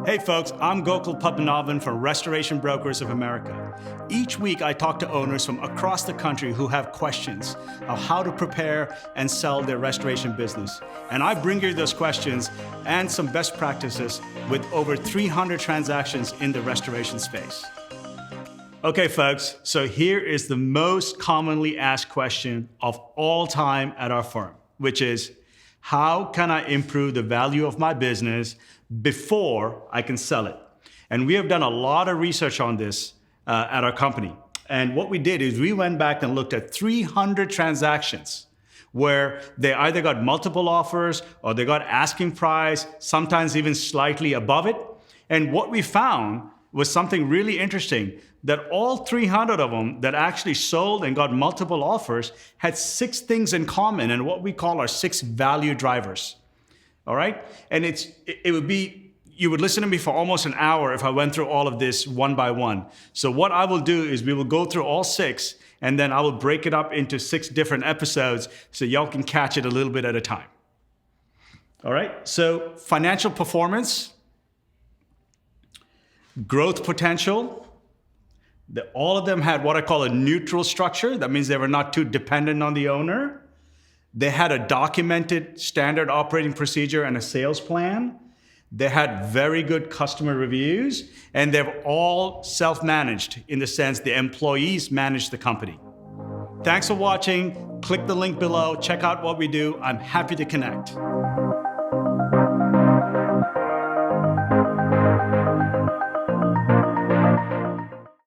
Hey folks, I'm Gokul Padmanabhan from Restoration Brokers of America. Each week I talk to owners from across the country who have questions of how to prepare and sell their restoration business. And I bring you those questions and some best practices with over 300 transactions in the restoration space. Okay folks, so here is the most commonly asked question of all time at our firm, which is, how can I improve the value of my business before I can sell it? And we have done a lot of research on this at our company. And what we did is we went back and looked at 300 transactions where they either got multiple offers or they got asking price, sometimes even slightly above it. And what we found was something really interesting, that all 300 of them that actually sold and got multiple offers had 6 things in common, and what we call our 6 value drivers. All right? And you would listen to me for almost an hour if I went through all of this one by one. So what I will do is we will go through all 6, and then I will break it up into 6 different episodes so y'all can catch it a little bit at a time. All right? So financial performance, growth potential. All of them had what I call a neutral structure. That means they were not too dependent on the owner. They had a documented standard operating procedure and a sales plan. They had very good customer reviews, and they're all self-managed in the sense the employees manage the company. Thanks for watching. Click the link below. Check out what we do. I'm happy to connect.